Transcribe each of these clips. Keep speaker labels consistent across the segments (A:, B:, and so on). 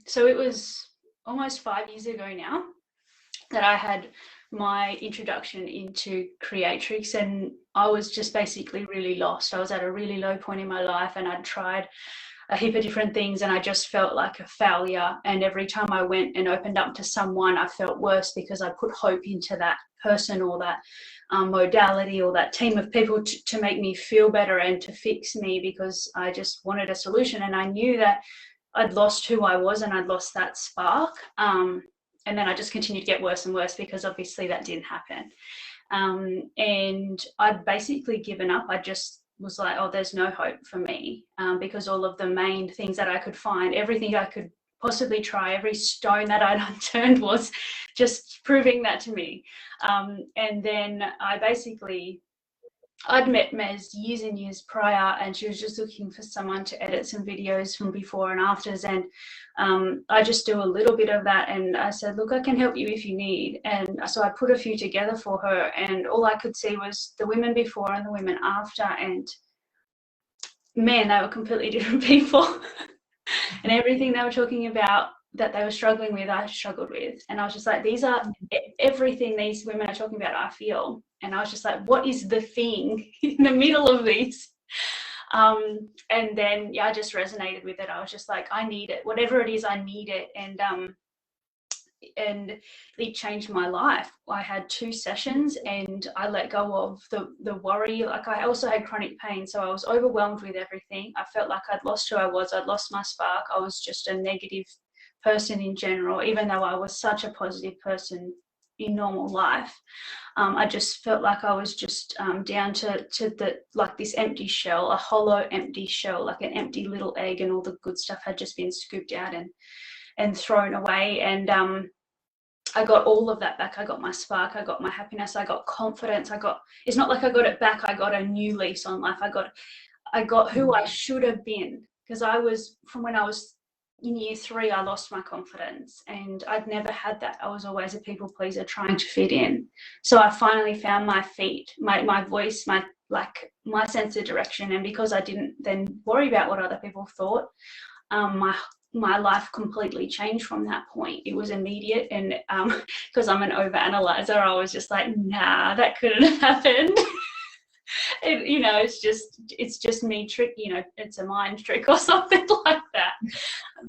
A: So it was almost 5 years ago now that I had my introduction into CREATRIX, and I was just basically really lost. I was at a really low point in my life, and I'd tried a heap of different things, and I just felt like a failure. And every time I went and opened up to someone, I felt worse because I put hope into that person or that modality or that team of people to make me feel better and to fix me, because I just wanted a solution. And I knew that I'd lost who I was and I'd lost that spark. And then I just continued to get worse and worse, because obviously that didn't happen. And I'd basically given up. I just was like, oh, there's no hope for me, because all of the main things that I could find, everything I could possibly try, every stone that I'd unturned was just proving that to me. And then I'd met Mez years and years prior, and she was just looking for someone to edit some videos from before and afters. And I just do a little bit of that. And I said, look, I can help you if you need. And so I put a few together for her, and all I could see was the women before and the women after. And man, they were completely different people. And everything they were talking about that they were struggling with, I struggled with. And I was just like, these are everything these women are talking about, I feel. And I was just like, what is the thing in the middle of this? And then, yeah, I just resonated with it. I was just like, I need it. Whatever it is, I need it. And it changed my life. I had 2 sessions and I let go of the worry. Like, I also had chronic pain, so I was overwhelmed with everything. I felt like I'd lost who I was. I'd lost my spark. I was just a negative person in general, even though I was such a positive person in normal life. I just felt like I was just down to the, like, this empty shell, a hollow empty shell, like an empty little egg, and all the good stuff had just been scooped out and thrown away. And I got all of that back. I got my spark, I got my happiness, I got confidence. It's not like I got it back, I got a new lease on life. I got who I should have been, because from when I was in year 3, I lost my confidence, and I'd never had that. I was always a people pleaser trying to fit in. So I finally found my feet, my voice, my sense of direction. And because I didn't then worry about what other people thought, my life completely changed from that point. It was immediate. And because I'm an overanalyzer, I was just like, nah, that couldn't have happened. It's just me trick, it's a mind trick or something like that.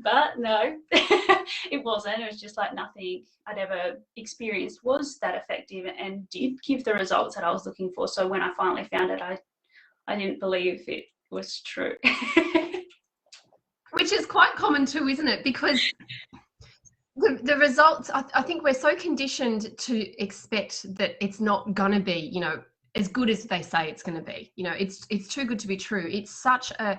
A: But no, it wasn't. It was just like nothing I'd ever experienced was that effective and did give the results that I was looking for. So when I finally found it, I didn't believe it was true.
B: Which is quite common too, isn't it? Because the results, I think we're so conditioned to expect that it's not going to be, as good as they say it's going to be. It's too good to be true. It's such a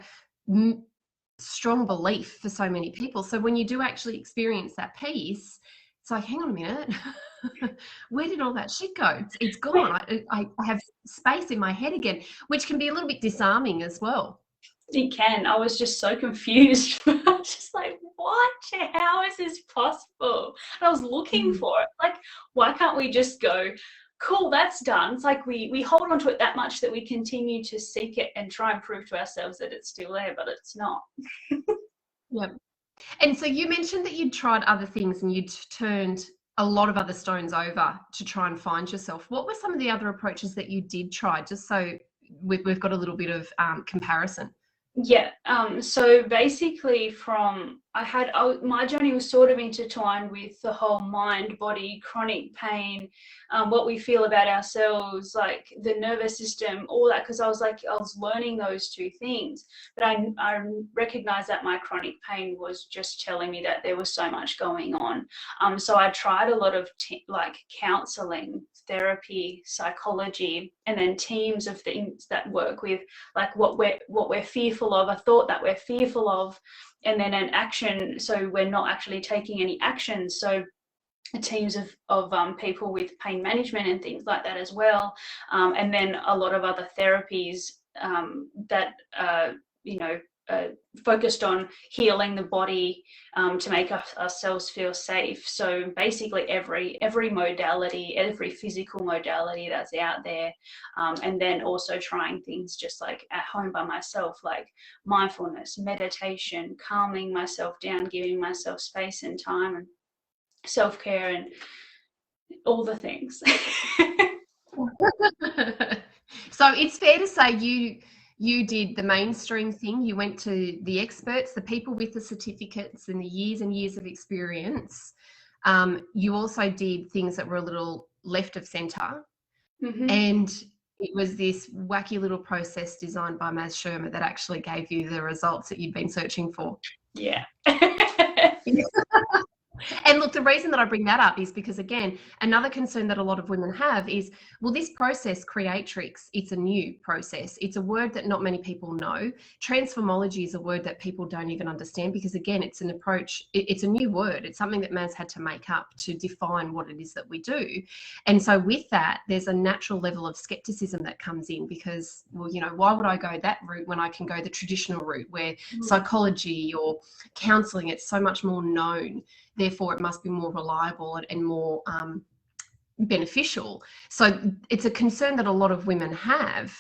B: strong belief for so many people. So when you do actually experience that peace, it's like, hang on a minute, where did all that shit go? It's gone. I have space in my head again, which can be a little bit disarming as well.
A: It can. I was just so confused. I was just like, what? How is this possible? And I was looking for it. Like, why can't we just go, cool, that's done? It's like we hold on to it that much that we continue to seek it and try and prove to ourselves that it's still there, but it's not.
B: Yeah. And so you mentioned that you'd tried other things and you'd turned a lot of other stones over to try and find yourself. What were some of the other approaches that you did try, just so we've got a little bit of comparison?
A: Yeah, so basically my journey was sort of intertwined with the whole mind, body, chronic pain, what we feel about ourselves, like the nervous system, all that, because I was learning those 2 things. But I recognized that my chronic pain was just telling me that there was so much going on. So I tried a lot of counseling, therapy, psychology, and then teams of things that work with like what we're fearful of, a thought that we're fearful of, and then an action, so we're not actually taking any action. So teams of people with pain management and things like that as well, and then a lot of other therapies that focused on healing the body to make ourselves feel safe. So basically every modality, every physical modality that's out there, and then also trying things just like at home by myself, like mindfulness, meditation, calming myself down, giving myself space and time, and self-care, and all the things.
B: So it's fair to say you did the mainstream thing. You went to the experts, the people with the certificates and the years and years of experience. You also did things that were a little left of centre.
A: Mm-hmm.
B: And it was this wacky little process designed by Maz Shermer that actually gave you the results that you'd been searching for.
A: Yeah.
B: And look, the reason that I bring that up is because, again, another concern that a lot of women have is, well, this process, CREATRIX, it's a new process. It's a word that not many people know. Transformology is a word that people don't even understand because, again, it's an approach. It's a new word. It's something that Maz had to make up to define what it is that we do. And so with that, there's a natural level of skepticism that comes in because, well, you know, why would I go that route when I can go the traditional route where psychology or counselling, it's so much more known. Therefore, it must be more reliable and more beneficial. So it's a concern that a lot of women have.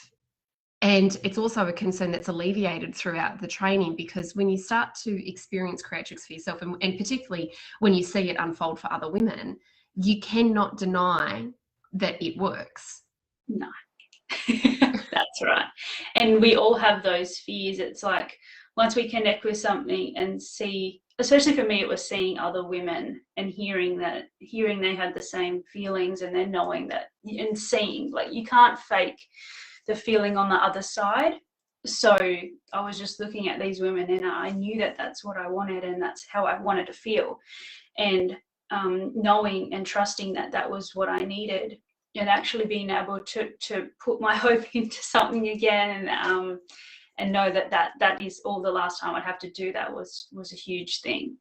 B: And it's also a concern that's alleviated throughout the training because when you start to experience CREATRIX for yourself, and particularly when you see it unfold for other women, you cannot deny that it works.
A: No, that's right. And we all have those fears. It's like once we connect with something and see, especially for me, it was seeing other women and hearing they had the same feelings, and then knowing that and seeing, like, you can't fake the feeling on the other side. So I was just looking at these women and I knew that that's what I wanted and that's how I wanted to feel. And knowing and trusting that that was what I needed, and actually being able to put my hope into something again, and know that is all the last time I'd have to do that was a huge thing.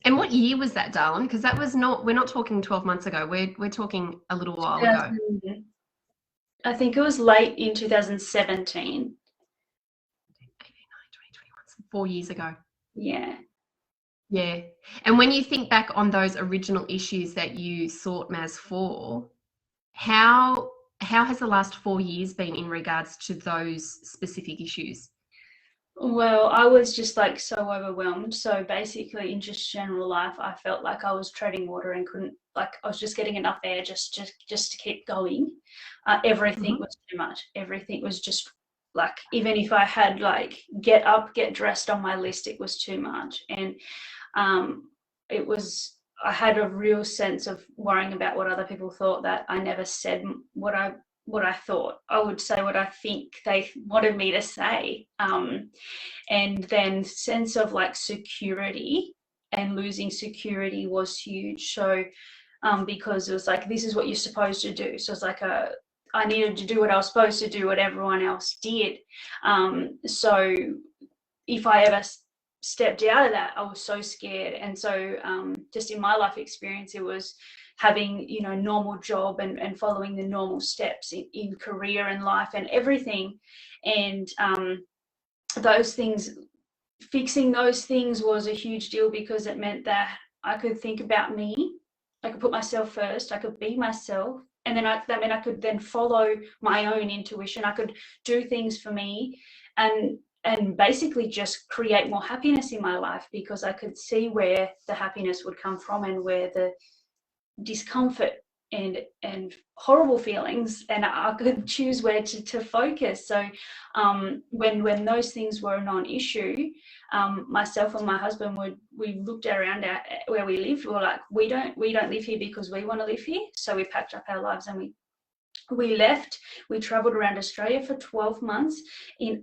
B: And what year was that, darling? Because that was we're not talking 12 months ago. We're talking a little while ago.
A: I think it was late in 2017.
B: 4 years ago.
A: Yeah.
B: Yeah. And when you think back on those original issues that you sought Maz for, how has the last 4 years been in regards to those specific issues?
A: Well, I was just like so overwhelmed. So basically in just general life, I felt like I was treading water and couldn't, like, I was just getting enough air just to keep going. Everything was too much. Everything was just like, even if I had like get up, get dressed on my list, it was too much. And I had a real sense of worrying about what other people thought, that I never said what I thought. I would say what I think they wanted me to say. And then sense of like security, and losing security was huge. So because it was like, this is what you're supposed to do. So it's like I needed to do what I was supposed to do, what everyone else did. So if I ever stepped out of that, I was so scared. And so just in my life experience, it was having, you know, normal job and following the normal steps in career and life and everything. And those things, fixing those things was a huge deal, because it meant that I could think about me, I could put myself first, I could be myself, and then that meant I could then follow my own intuition. I could do things for me and basically just create more happiness in my life, because I could see where the happiness would come from and where the discomfort and horrible feelings, and I could choose where to focus. So when those things were a non-issue, myself and my husband we looked around at where we lived. We were like, we don't live here because we want to live here. So we packed up our lives and we left. We traveled around Australia for 12 months in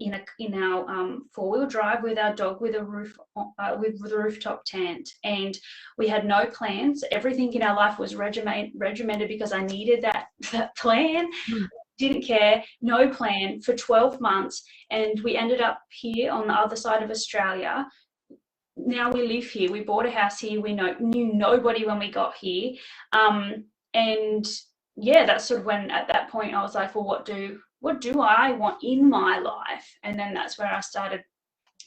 A: our four-wheel drive with our dog, with a rooftop tent, and we had no plans. Everything in our life was regimented because I needed that plan. Didn't care, no plan for 12 months, and we ended up here on the other side of Australia. Now we live here. We bought a house here. We knew nobody when we got here, and yeah, that's sort of when at that point I was like, well, what do I want in my life? And then that's where I started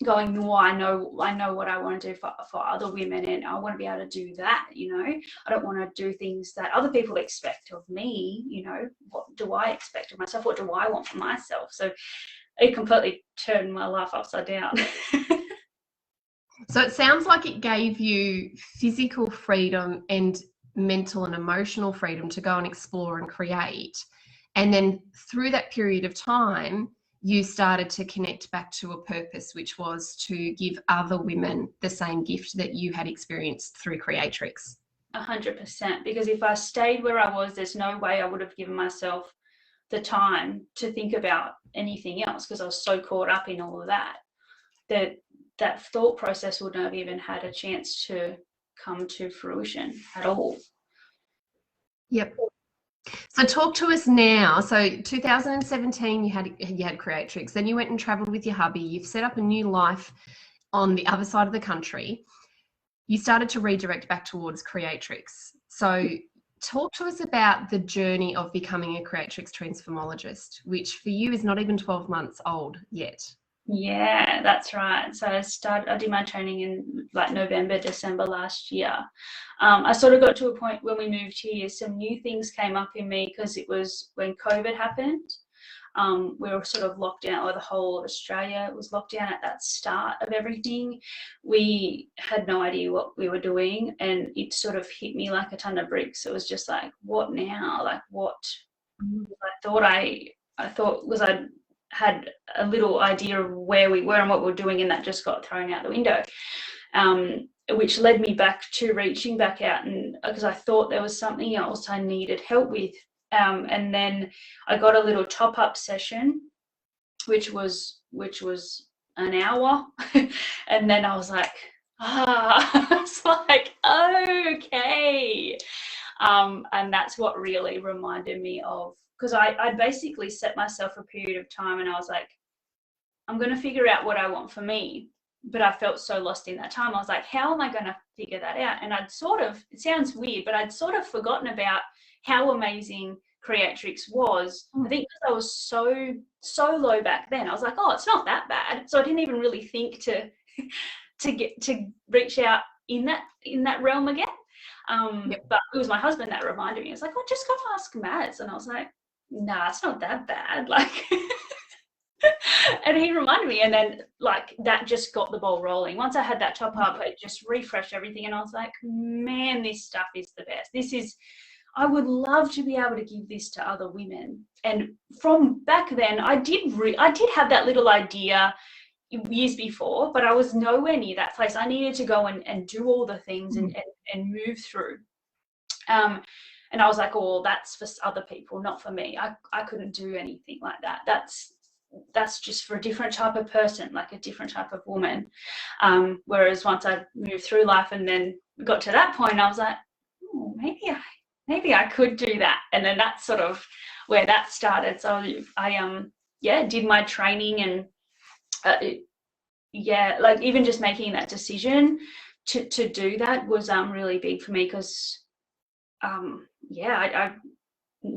A: going, no, I know what I want to do for other women, and I want to be able to do that. I don't want to do things that other people expect of me. What do I expect of myself? What do I want for myself? So it completely turned my life upside down.
B: So it sounds like it gave you physical freedom and mental and emotional freedom to go and explore and create. And then through that period of time, you started to connect back to a purpose, which was to give other women the same gift that you had experienced through CREATRIX.
A: 100%. Because if I stayed where I was, there's no way I would have given myself the time to think about anything else, because I was so caught up in all of that that thought process wouldn't have even had a chance to come to fruition at all.
B: Yep. So talk to us now. So 2017, you had CREATRIX. Then you went and traveled with your hubby. You've set up a new life on the other side of the country. You started to redirect back towards CREATRIX. So talk to us about the journey of becoming a CREATRIX transformologist, which for you is not even 12 months old yet.
A: Yeah, that's right. So I did my training in like November, December last year. I sort of got to a point when we moved here, some new things came up in me, because it was when COVID happened. We were sort of locked down, or the whole of Australia was locked down at that start of everything. We had no idea what we were doing, and it sort of hit me like a ton of bricks. It was just like, what now? Like, what? I thought was I had a little idea of where we were and what we were doing, and that just got thrown out the window, which led me back to reaching back out, and because I thought there was something else I needed help with. And then I got a little top-up session, which was an hour, and then I was like, it's like, okay. And that's what really reminded me of, because I basically set myself a period of time, and I was like, I'm going to figure out what I want for me. But I felt so lost in that time. I was like, how am I going to figure that out? And it sounds weird, but I'd sort of forgotten about how amazing CREATRIX was. I think because I was so low back then, I was like, oh, it's not that bad. So I didn't even really think to reach out in that realm again. But it was my husband that reminded me. It's like, oh, just go ask Maz. And I was like, nah, it's not that bad. Like, and he reminded me, and then like that just got the ball rolling. Once I had that top up, it just refreshed everything, and I was like, man, this stuff is the best. I would love to be able to give this to other women. And from back then, I did have that little idea years before, but I was nowhere near that place. I needed to go and do all the things and move through. And I was like, oh, that's for other people, not for me. I couldn't do anything like that. That's just for a different type of person, like a different type of woman. Whereas once I moved through life and then got to that point, I was like, oh, maybe I could do that. And then that's sort of where that started. So I did my training, and like even just making that decision to do that was really big for me, because I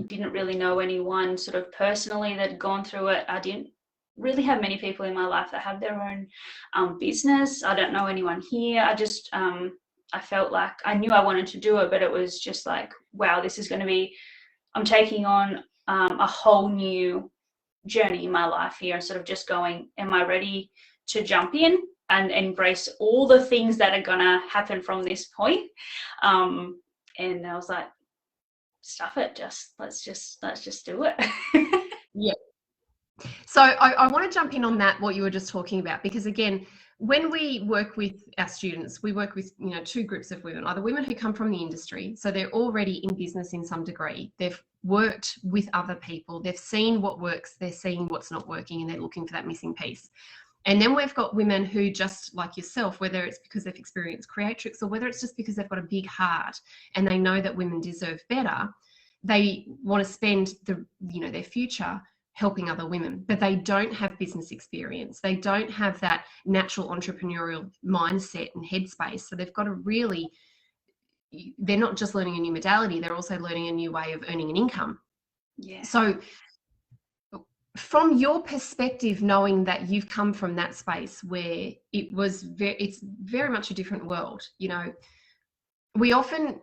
A: didn't really know anyone sort of personally that had gone through it. I didn't really have many people in my life that have their own business. I don't know anyone here. I just I felt like I knew I wanted to do it, but it was just like, wow, this is going to be, I'm taking on a whole new journey in my life here, and sort of just going, am I ready to jump in and embrace all the things that are going to happen from this point? And I was like, stuff it, let's just do it.
B: Yeah. So I want to jump in on that, what you were just talking about, because again, when we work with our students, we work with two groups of women, either women who come from the industry, so they're already in business in some degree, they've worked with other people, they've seen what works, they're seeing what's not working, and they're looking for that missing piece. And then we've got women who, just like yourself, whether it's because they've experienced CREATRIX or whether it's just because they've got a big heart and they know that women deserve better, they want to spend their future helping other women, but they don't have business experience. They don't have that natural entrepreneurial mindset and headspace. So they've got to really, they're not just learning a new modality, they're also learning a new way of earning an income.
A: Yeah.
B: So from your perspective, knowing that you've come from that space where it's very much a different world, you know, we often,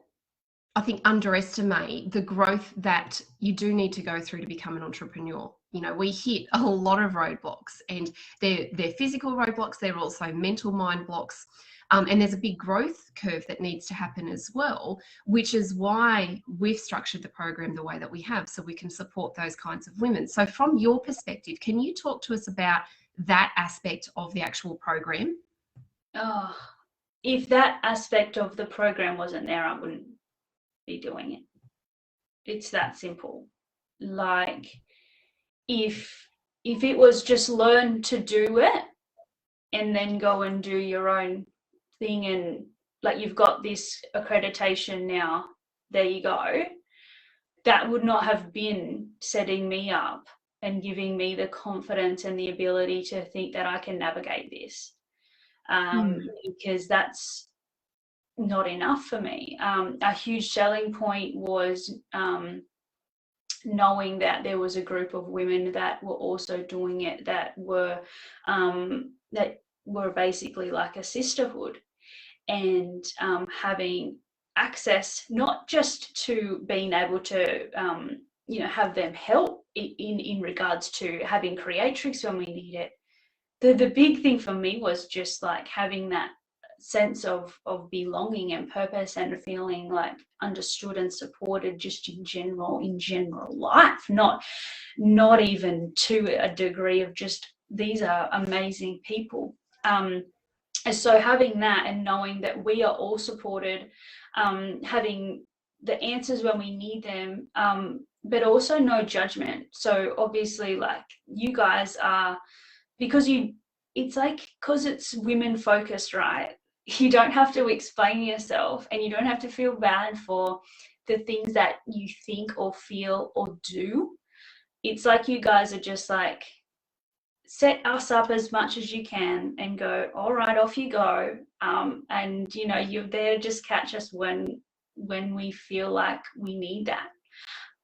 B: I think, underestimate the growth that you do need to go through to become an entrepreneur. You know, we hit a lot of roadblocks, and they're physical roadblocks. They're also mental mind blocks. And there's a big growth curve that needs to happen as well, which is why we've structured the program the way that we have, so we can support those kinds of women. So from your perspective, can you talk to us about that aspect of the actual program?
A: Oh, if that aspect of the program wasn't there, I wouldn't be doing it. It's that simple. Like, if it was just learn to do it and then go and do your own thing, and like, you've got this accreditation now, there you go, that would not have been setting me up and giving me the confidence and the ability to think that I can navigate this, because that's not enough for me. A huge selling point was knowing that there was a group of women that were also doing it, that were basically like a sisterhood, and having access not just to being able to have them help in regards to having CREATRIX when we need it. The big thing for me was just like having that sense of belonging and purpose, and feeling like understood and supported just in general life, not even to a degree of just, these are amazing people. And so having that and knowing that we are all supported, having the answers when we need them, but also no judgment. So obviously, like, you guys are, because it's women focused, right? You don't have to explain yourself, and you don't have to feel bad for the things that you think or feel or do. It's like you guys are just like, set us up as much as you can and go, all right, off you go. And you're there to just catch us when we feel like we need that.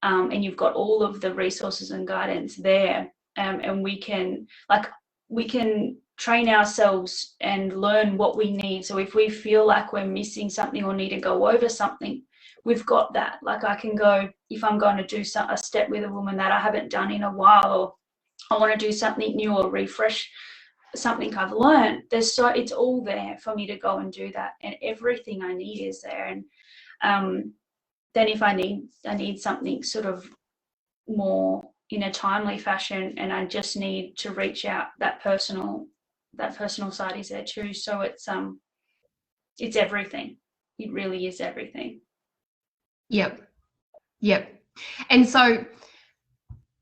A: And you've got all of the resources and guidance there. And we can train ourselves and learn what we need. So if we feel like we're missing something or need to go over something, we've got that. Like, I can go, if I'm going to do a step with a woman that I haven't done in a while, or I want to do something new or refresh something I've learned, it's all there for me to go and do that, and everything I need is there. And then if I need something sort of more in a timely fashion, and I just need to reach out, that personal side is there too. So it's everything. It really is everything.
B: Yep. And so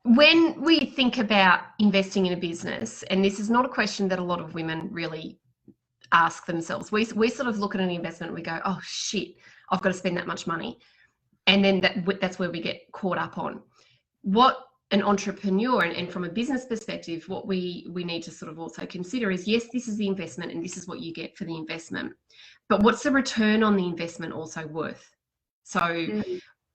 B: when we think about investing in a business, and this is not a question that a lot of women really ask themselves, we sort of look at an investment, we go, oh shit, I've got to spend that much money. And then that's where we get caught up on. What an entrepreneur, and from a business perspective, what we need to sort of also consider is, yes, this is the investment and this is what you get for the investment, but what's the return on the investment also worth? So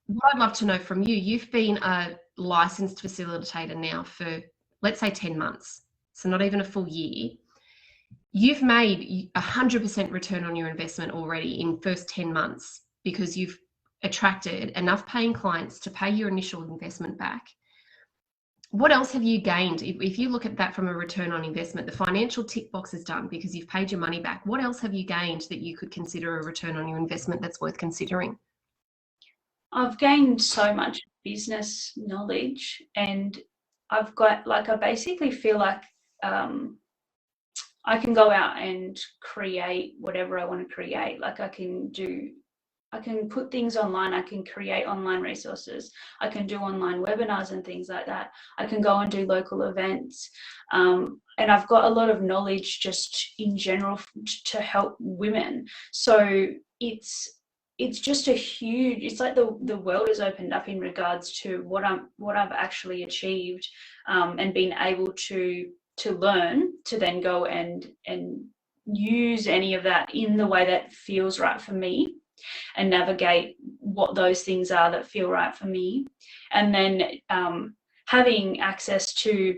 B: what I'd love to know from you, you've been a licensed facilitator now for, let's say, 10 months, so not even a full year. You've made 100% return on your investment already in first 10 months because you've attracted enough paying clients to pay your initial investment back. What else have you gained? If you look at that from a return on investment, the financial tick box is done because you've paid your money back. What else have you gained that you could consider a return on your investment that's worth considering?
A: I've gained so much business knowledge, and I've got, like, I basically feel like I can go out and create whatever I want to create. Like, I can put things online, I can create online resources, I can do online webinars and things like that. I can go and do local events. And I've got a lot of knowledge just in general to help women. So it's just it's like the world has opened up in regards to what I've actually achieved, and been able to learn to then go and use any of that in the way that feels right for me, and navigate what those things are that feel right for me. And then having access to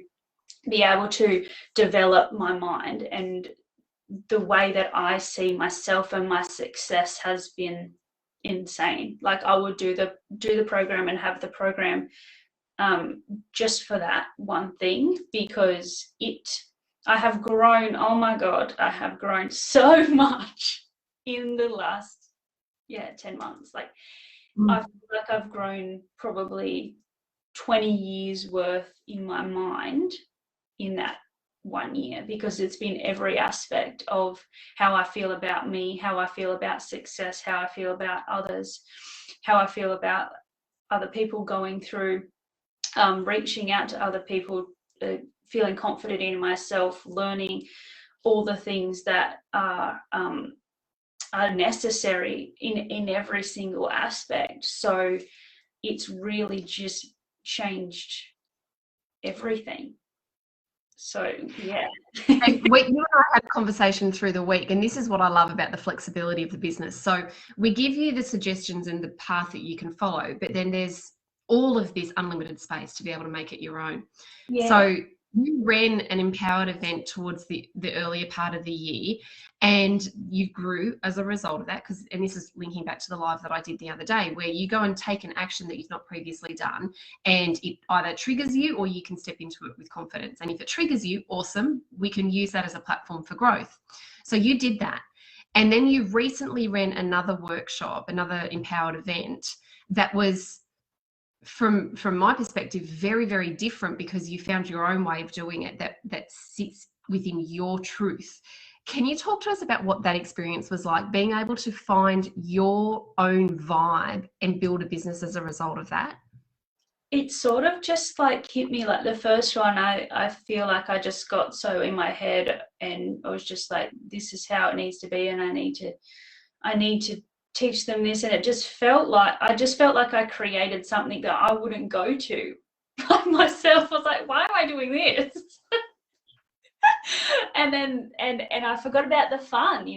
A: be able to develop my mind, and the way that I see myself and my success has been insane. Like I would do the program and have the program just for that one thing, because I have grown, oh my God, I have grown so much in the last 10 months. Like I feel like I've grown probably 20 years worth in my mind in that 1 year, because it's been every aspect of how I feel about me, how I feel about success, how I feel about others, how I feel about other people going through, reaching out to other people, feeling confident in myself, learning all the things that are necessary in every single aspect. So it's really just changed everything. So yeah.
B: And you and I had a conversation through the week, and this is what I love about the flexibility of the business. So we give you the suggestions and the path that you can follow, but then there's all of this unlimited space to be able to make it your own.
A: Yeah.
B: So you ran an empowered event towards the earlier part of the year, and you grew as a result of that, and this is linking back to the live that I did the other day, where you go and take an action that you've not previously done, and it either triggers you or you can step into it with confidence. And if it triggers you, awesome, we can use that as a platform for growth. So you did that. And then you recently ran another workshop, another empowered event that was, from my perspective, very, very different, because you found your own way of doing it that sits within your truth. Can you talk to us about what that experience was like, being able to find your own vibe and build a business as a result of that?
A: It sort of just like hit me, like the first one, I feel like I just got so in my head, and I was just like, this is how it needs to be, and I need to teach them this. And it just felt like I created something that I wouldn't go to like myself. I was like, why am I doing this? and then I forgot about the fun.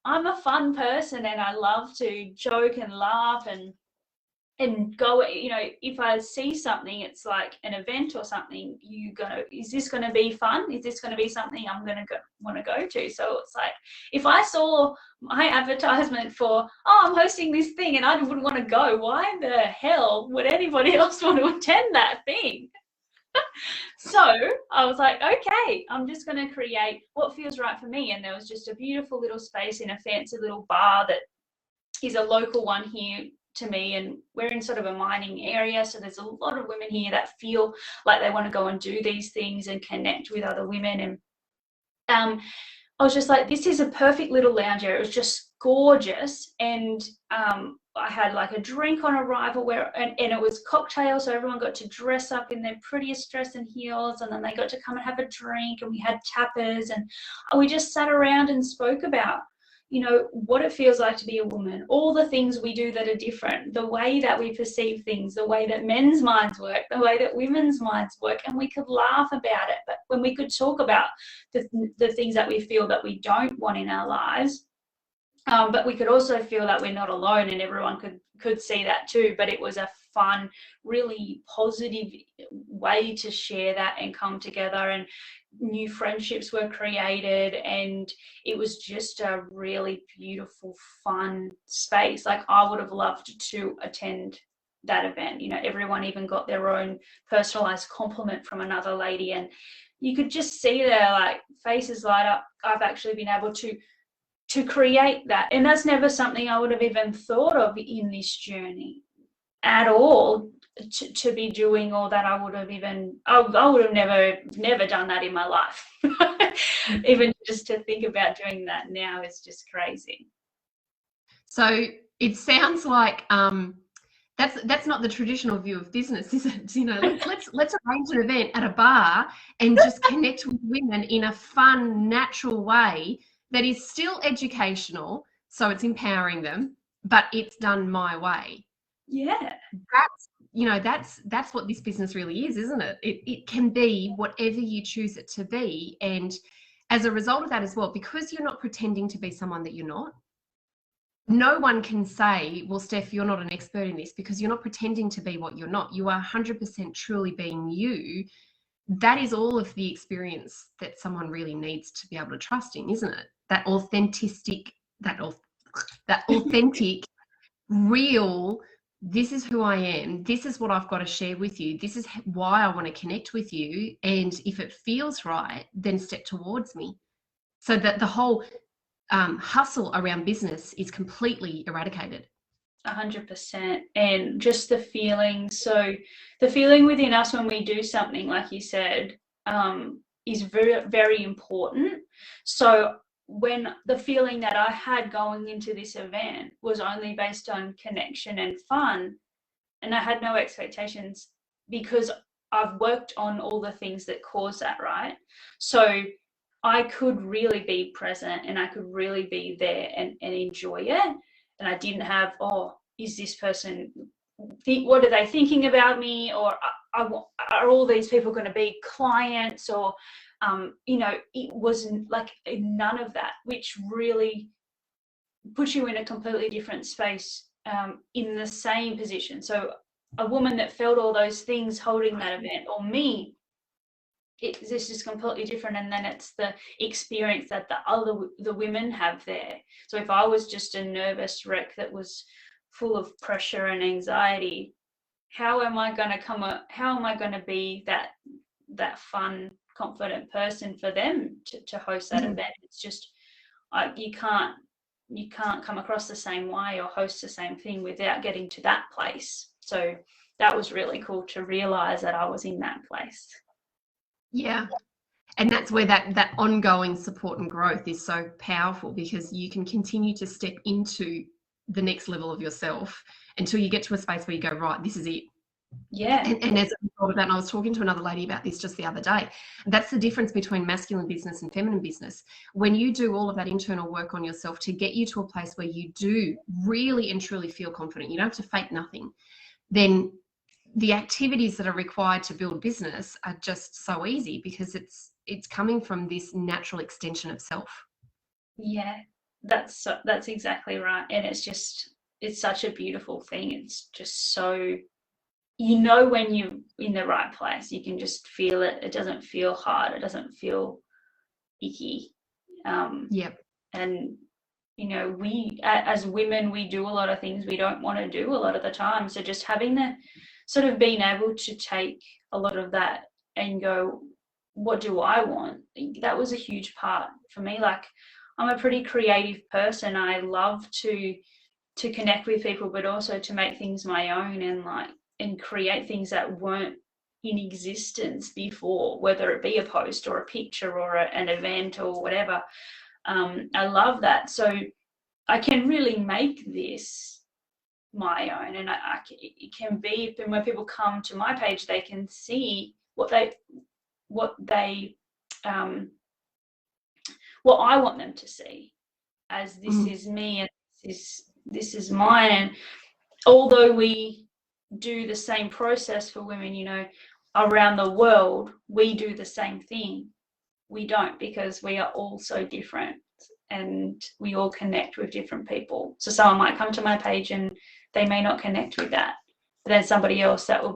A: I'm a fun person, and I love to joke and laugh and go, if I see something, it's like an event or something, is this going to be fun? Is this going to be something I'm going to want to go to? So it's like, if I saw my advertisement for, I'm hosting this thing, and I wouldn't want to go, why the hell would anybody else want to attend that thing? So I was like, okay, I'm just going to create what feels right for me. And there was just a beautiful little space in a fancy little bar that is a local one here to me, and we're in sort of a mining area, so there's a lot of women here that feel like they want to go and do these things and connect with other women. And I was just like, this is a perfect little lounge area. It was just gorgeous, and I had like a drink on arrival and it was cocktail, so everyone got to dress up in their prettiest dress and heels, and then they got to come and have a drink, and we had tapas, and we just sat around and spoke about what it feels like to be a woman, all the things we do that are different, the way that we perceive things, the way that men's minds work, the way that women's minds work, and we could laugh about it. But when we could talk about the things that we feel that we don't want in our lives, but we could also feel that we're not alone, and everyone could see that too. But it was a fun, really positive way to share that and come together, and new friendships were created, and it was just a really beautiful, fun space. Like, I would have loved to attend that event. Everyone even got their own personalized compliment from another lady, and you could just see their like faces light up. I've actually been able to create that, and that's never something I would have even thought of in this journey at all, to be doing all that. I would have never done that in my life. Even just to think about doing that now is just crazy.
B: So it sounds like that's not the traditional view of business, is it? Let's arrange an event at a bar and just connect with women in a fun, natural way that is still educational, so it's empowering them, but it's done my way.
A: Yeah.
B: That's what this business really is, isn't it? It can be whatever you choose it to be. And as a result of that as well, because you're not pretending to be someone that you're not, no one can say, well, Steph, you're not an expert in this, because you're not pretending to be what you're not. You are 100% truly being you, that is all of the experience that someone really needs to be able to trust in, isn't it? That authentic, that authentic, real, this is who I am, this is what I've got to share with you, this is why I want to connect with you, and if it feels right, then step towards me. So that the whole hustle around business is completely eradicated.
A: 100%. And just the feeling, so the feeling within us when we do something, like you said, is very, very important. So when the feeling that I had going into this event was only based on connection and fun, and I had no expectations, because I've worked on all the things that cause that, right? So I could really be present and I could really be there and enjoy it. And I didn't have, oh, is this person, what are they thinking about me? Or are all these people going to be clients? Or, it wasn't like none of that, which really puts you in a completely different space, in the same position. So a woman that felt all those things holding that event, or me, this is completely different. And then it's the experience that the women have there. So if I was just a nervous wreck that was full of pressure and anxiety, how am I going to be that fun, confident person for them to host that event? It's just, you can't come across the same way or host the same thing without getting to that place. So that was really cool to realize that I was in that place.
B: Yeah. And that's where that ongoing support and growth is so powerful, because you can continue to step into the next level of yourself until you get to a space where you go, right, this is it.
A: Yeah.
B: And as a result of that, and I was talking to another lady about this just the other day, that's the difference between masculine business and feminine business. When you do all of that internal work on yourself to get you to a place where you do really and truly feel confident, you don't have to fake nothing, then the activities that are required to build business are just so easy, because it's coming from this natural extension of self.
A: Yeah, that's exactly right. And it's such a beautiful thing. It's just so, when you're in the right place, you can just feel it. It doesn't feel hard. It doesn't feel icky.
B: Yep.
A: And we as women, we do a lot of things we don't want to do a lot of the time. So just having the sort of being able to take a lot of that and go, what do I want? That was a huge part for me. Like, I'm a pretty creative person. I love to connect with people, but also to make things my own, and create things that weren't in existence before, whether it be a post or a picture or an event or whatever. I love that. So I can really make this my own, and it can be, when people come to my page, they can see what I want them to see, as this is me, and this is mine. And although we do the same process for women, around the world, we do the same thing. We don't, because we are all so different, and we all connect with different people. So someone might come to my page and they may not connect with that, but then somebody else that will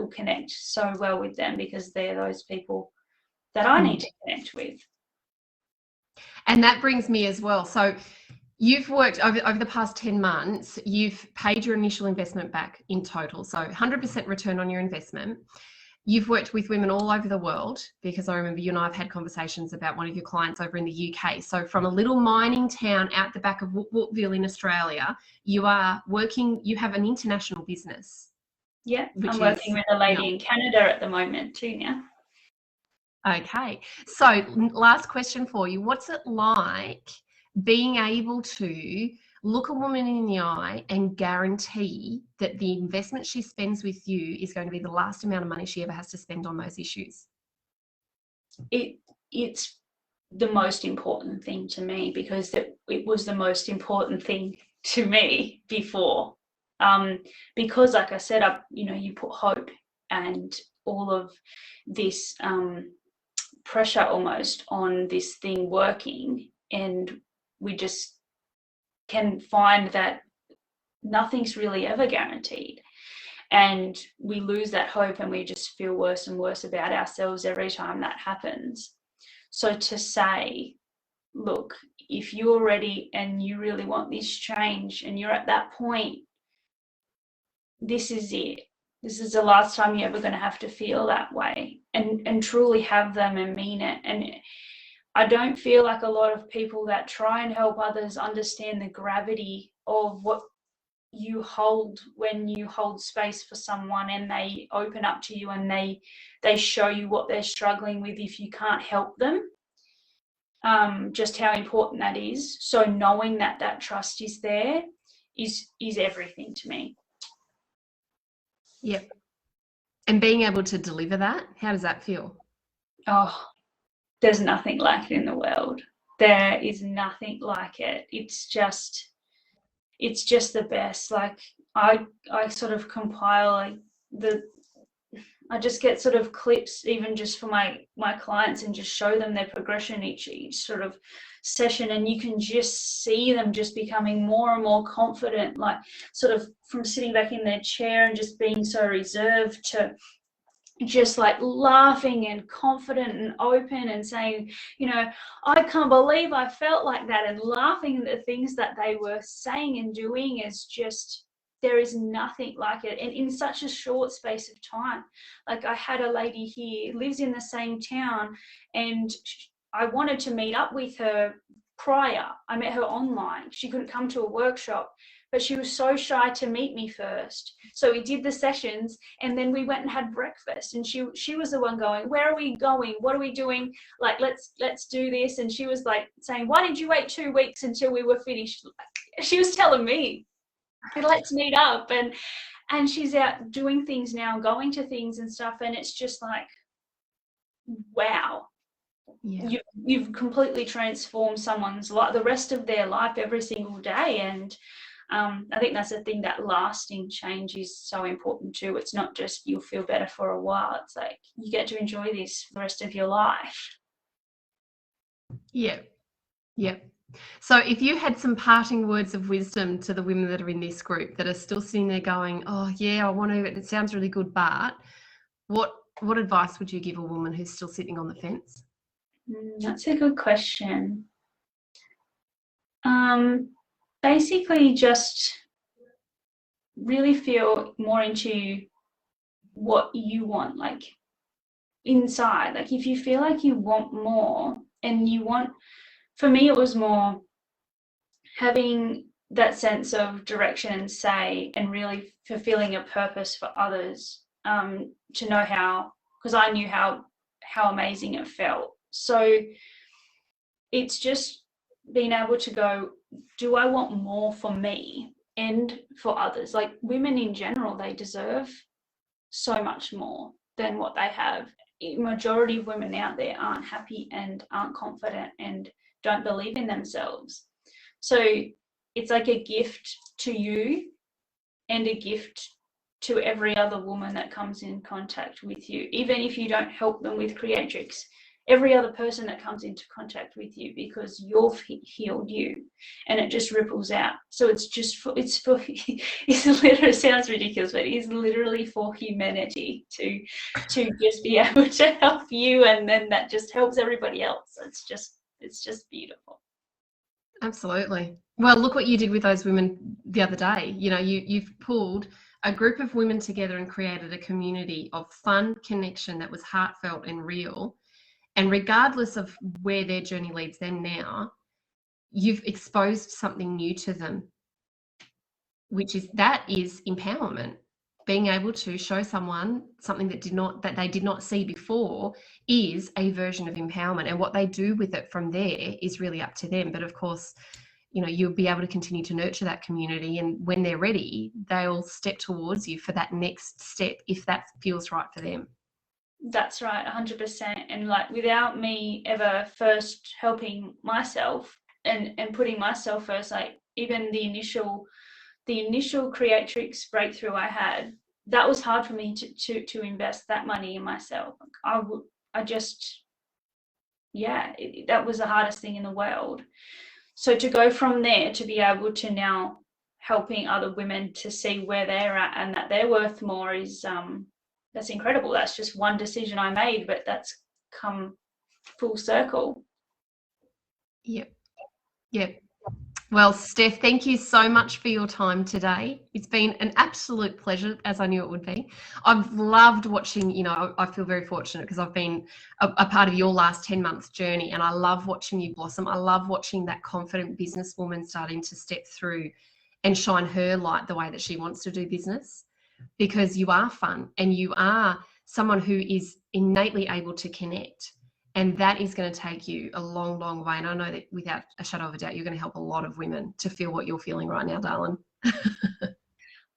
A: connect so well with them, because they're those people that I need to connect with.
B: And that brings me as well. So you've worked over the past 10 months, you've paid your initial investment back in total. So 100% return on your investment. You've worked with women all over the world, because I remember you and I have had conversations about one of your clients over in the UK. So from a little mining town out the back of Woodville in Australia, you have an international business.
A: Yeah, I'm working with a lady in Canada at the moment too now.
B: Okay, so last question for you. What's it like being able to look a woman in the eye and guarantee that the investment she spends with you is going to be the last amount of money she ever has to spend on those issues?
A: It's the most important thing to me, because it was the most important thing to me before. Because like I said, you put hope and all of this pressure almost on this thing working, and we just can find that nothing's really ever guaranteed. and we lose that hope and we just feel worse and worse about ourselves every time that happens. So to say, look, if you're ready and you really want this change and you're at that point, this is it. This is the last time you're ever going to have to feel that way, and truly have them and mean it. And I don't feel like a lot of people that try and help others understand the gravity of what you hold when you hold space for someone and they open up to you and they show you what they're struggling with if you can't help them, just how important that is. So knowing that that trust is there is everything to me.
B: Yep. And being able to deliver that, how does that feel?
A: Oh, there's nothing like it in the world. There is nothing like it. It's just the best. Like I sort of compile like I just get sort of clips even just for my clients and just show them their progression each sort of session, and you can just see them just becoming more and more confident, like sort of from sitting back in their chair and just being so reserved to just like laughing and confident and open and saying, you know, I can't believe I felt like that, and laughing at the things that they were saying and doing is just, there is nothing like it. And in such a short space of time, like I had a lady here, lives in the same town, and I wanted to meet up with her prior. I met her online. She couldn't come to a workshop, but she was so shy to meet me first. So we did the sessions and then we went and had breakfast, and she was the one going, where are we going? What are we doing? Like, let's do this. And she was like saying, why did you wait 2 weeks until we were finished? She was telling me, let's meet up. And she's out doing things now, going to things and stuff. And it's just like, wow. Yeah. You've completely transformed someone's life, the rest of their life, every single day. And I think that's the thing, that lasting change is so important too. It's not just you'll feel better for a while. It's like you get to enjoy this for the rest of your life.
B: Yeah. Yeah. So if you had some parting words of wisdom to the women that are in this group that are still sitting there going, oh yeah, I want to, it sounds really good, but what advice would you give a woman who's still sitting on the fence?
A: That's a good question. Basically just really feel more into what you want, like inside. Like if you feel like you want more, and you want, for me it was more having that sense of direction and say, and really fulfilling a purpose for others, to know how, because I knew how amazing it felt. So it's just being able to go, do I want more for me and for others? Like women in general, they deserve so much more than what they have. A majority of women out there aren't happy and aren't confident and don't believe in themselves. So it's like a gift to you and a gift to every other woman that comes in contact with you. Even if you don't help them with Creatrix, every other person that comes into contact with you, because you've healed you, and it just ripples out. So it's just for, it's literally, it sounds ridiculous, but it is literally for humanity to just be able to help you, and then that just helps everybody else. It's just beautiful.
B: Absolutely. Well, look what you did with those women the other day. You know, you've pulled a group of women together and created a community of fun connection that was heartfelt and real. And regardless of where their journey leads them now, you've exposed something new to them, which is empowerment. Being able to show someone something that they did not see before is a version of empowerment, and what they do with it from there is really up to them. But of course, you know, you'll be able to continue to nurture that community, and when they're ready, they'll step towards you for that next step if that feels right for them. That's
A: right, 100%. And like without me ever first helping myself and putting myself first, like even the initial Creatrix breakthrough I had, that was hard for me to invest that money in myself. That was the hardest thing in the world. So to go from there to be able to now helping other women to see where they're at and that they're worth more is that's incredible. That's just one decision I made, but that's come full circle.
B: Yep. Yep. Well, Steph, thank you so much for your time today. It's been an absolute pleasure, as I knew it would be. I've loved watching, you know, I feel very fortunate because I've been a part of your last 10 months journey, and I love watching you blossom. I love watching that confident businesswoman starting to step through and shine her light the way that she wants to do business, because you are fun and you are someone who is innately able to connect. And that is going to take you a long, long way. And I know that without a shadow of a doubt, you're going to help a lot of women to feel what you're feeling right now, darling.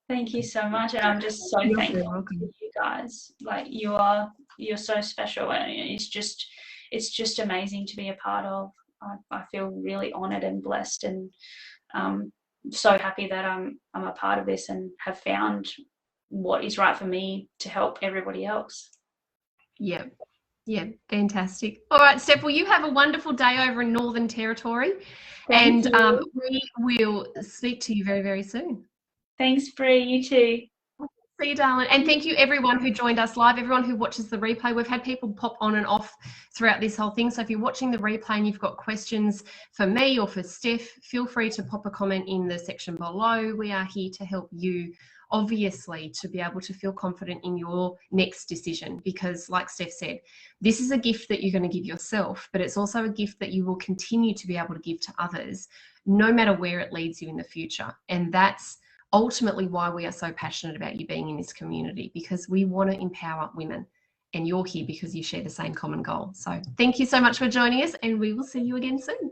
A: Thank you so much. And I'm just so thankful to you guys. Like, you're so special. And it's just amazing to be a part of. I feel really honored and blessed, and so happy that I'm a part of this and have found what is right for me to help everybody else.
B: Yeah. Yeah, fantastic. All right, Steph, well, you have a wonderful day over in Northern Territory.
A: Thank
B: and
A: you.
B: We will speak to you very, very soon.
A: Thanks, Bree. You too.
B: See you, darling. And thank you, everyone who joined us live, everyone who watches the replay. We've had people pop on and off throughout this whole thing. So if you're watching the replay and you've got questions for me or for Steph, feel free to pop a comment in the section below. We are here to help you, obviously, to be able to feel confident in your next decision, because like Steph said, this is a gift that you're going to give yourself, but it's also a gift that you will continue to be able to give to others, no matter where it leads you in the future. And that's ultimately why we are so passionate about you being in this community, because we want to empower women, and you're here because you share the same common goal. So thank you so much for joining us, and we will see you again soon.